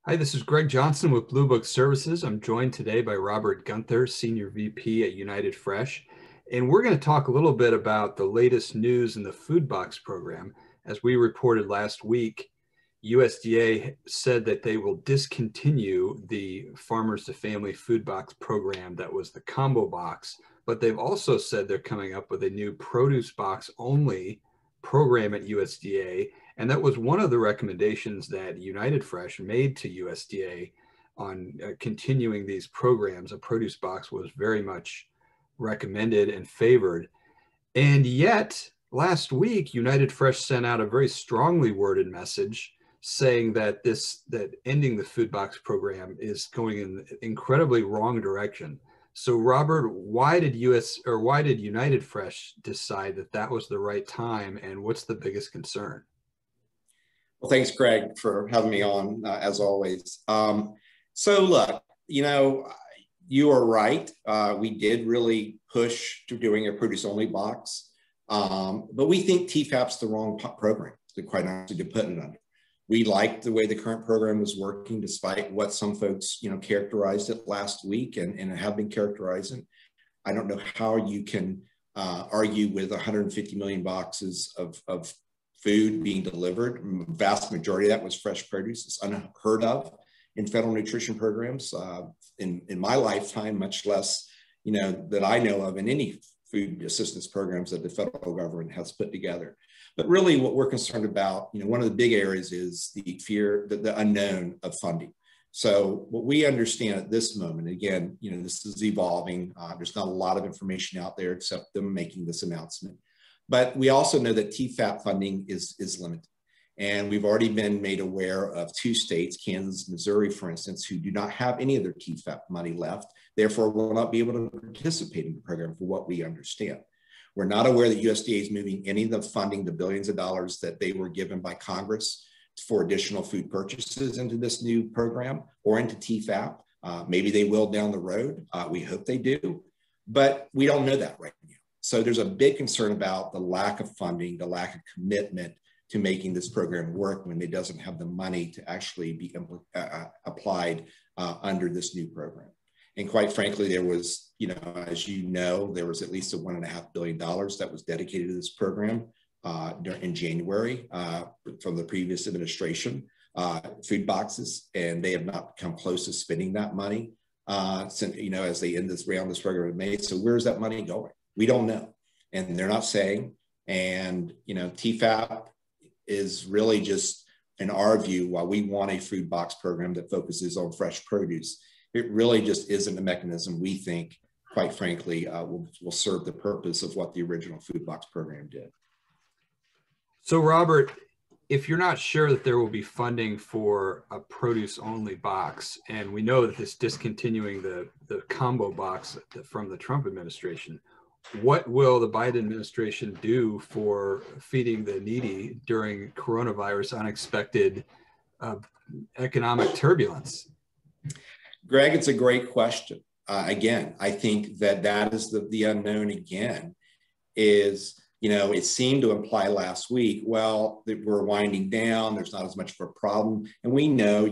Hi, this is Greg Johnson with Blue Book Services. I'm joined today by Robert Guenther, Senior VP at United Fresh. And we're going to talk a little bit about the latest news in the food box program. As we reported last week, USDA said that they will discontinue the Farmers to Family food box program that was the combo box, but they've also said they're coming up with a new produce box only program at USDA. And that was one of the recommendations that United Fresh made to USDA on continuing these programs. A produce box was very much recommended and favored. And yet, last week, United Fresh sent out a very strongly worded message saying that that ending the food box program is going in an incredibly wrong direction. So, Robert, why did United Fresh decide that that was the right time, and what's the biggest concern? Well, thanks, Greg, for having me on, as always. So look, you are right. We did really push to doing a produce-only box, but we think TFAP's the wrong program, to quite honestly, to put it under. We liked the way the current program was working, despite what some folks, characterized it last week and have been characterizing. I don't know how you can argue with 150 million boxes of food being delivered. Vast majority of that was fresh produce. It's unheard of in federal nutrition programs in my lifetime, much less, that I know of in any food assistance programs that the federal government has put together. But really what we're concerned about, one of the big areas is the fear, the unknown of funding. So what we understand at this moment, again, this is evolving. There's not a lot of information out there except them making this announcement. But we also know that TFAP funding is limited. And we've already been made aware of 2 states, Kansas, Missouri, for instance, who do not have any of their TFAP money left, therefore will not be able to participate in the program for what we understand. We're not aware that USDA is moving any of the funding, the billions of dollars that they were given by Congress for additional food purchases into this new program or into TFAP. Maybe they will down the road. We hope they do, but we don't know that right now. So there's a big concern about the lack of funding, the lack of commitment to making this program work when it doesn't have the money to actually be applied under this new program. And quite frankly, there was, as there was at least $1.5 billion that was dedicated to this program in January from the previous administration, food boxes, and they have not come close to spending that money since, as they end this program in May. So where's that money going? We don't know, and they're not saying. And TFAP is really just, in our view, while we want a food box program that focuses on fresh produce, it really just isn't a mechanism we think, quite frankly, will serve the purpose of what the original food box program did. So, Robert, if you're not sure that there will be funding for a produce-only box, and we know that this discontinuing the combo box from the Trump administration, what will the Biden administration do for feeding the needy during coronavirus unexpected economic turbulence? Greg, it's a great question. Again, I think that is the unknown again is, it seemed to imply last week, well, that we're winding down, there's not as much of a problem. And we know,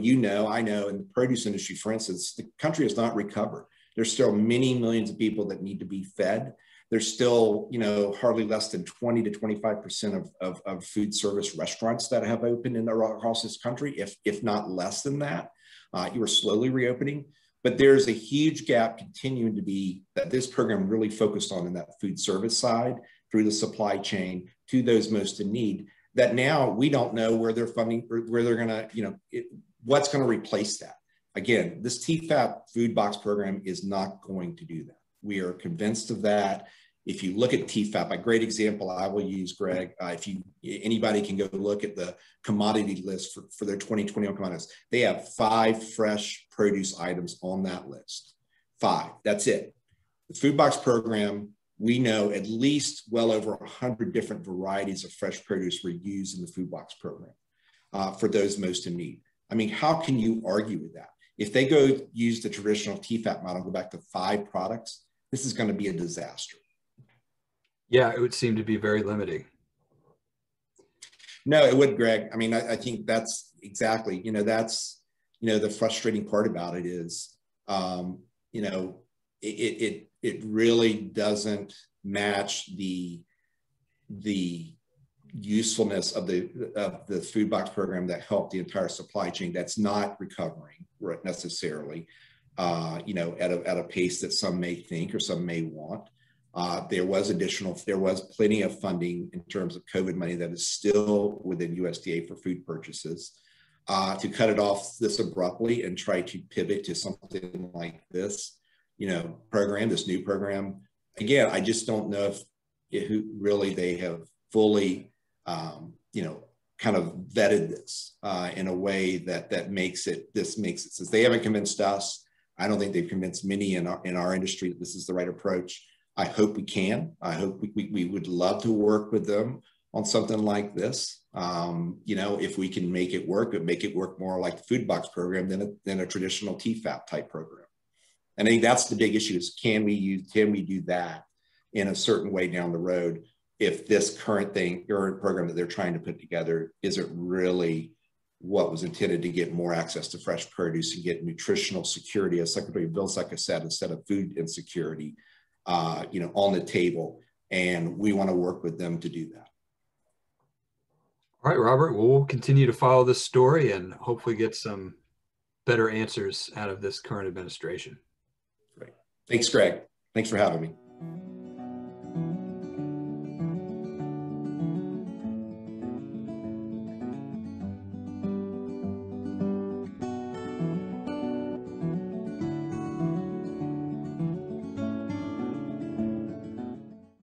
I know in the produce industry, for instance, the country has not recovered. There's still many millions of people that need to be fed. There's still, hardly less than 20 to 25% of food service restaurants that have opened across this country, if not less than that. You are slowly reopening, but there's a huge gap continuing to be that this program really focused on in that food service side through the supply chain to those most in need, that now we don't know where they're funding, or where they're gonna, what's gonna replace that. Again, this TFAP food box program is not going to do that. We are convinced of that. If you look at TFAP, a great example I will use, Greg, anybody can go look at the commodity list for their 2021 commodities. They have 5 fresh produce items on that list. 5, that's it. The food box program, we know at least well over 100 different varieties of fresh produce were used in the food box program for those most in need. I mean, how can you argue with that? If they go use the traditional TFAP model, go back to 5 products, this is going to be a disaster. Yeah, it would seem to be very limiting. No, it would, Greg. I mean, I think that's exactly, that's the frustrating part about it is, it really doesn't match the usefulness of the food box program that helped the entire supply chain. That's not recovering necessarily, at a pace that some may think or some may want. There was plenty of funding in terms of COVID money that is still within USDA for food purchases. To cut it off this abruptly and try to pivot to something like this, this new program, again, I just don't know if really they have fully, kind of vetted this in a way that makes it, since they haven't convinced us, I don't think they've convinced many in our industry that this is the right approach. I hope we can. I hope we would love to work with them on something like this. If we can make it work, make it work more like the food box program than a traditional TFAP type program. And I think that's the big issue is can we do that in a certain way down the road if this current program that they're trying to put together isn't really what was intended to get more access to fresh produce and get nutritional security, as Secretary Vilsack said, instead of food insecurity, on the table. And we want to work with them to do that. All right, Robert, well, we'll continue to follow this story and hopefully get some better answers out of this current administration. Great. Thanks, Greg. Thanks for having me.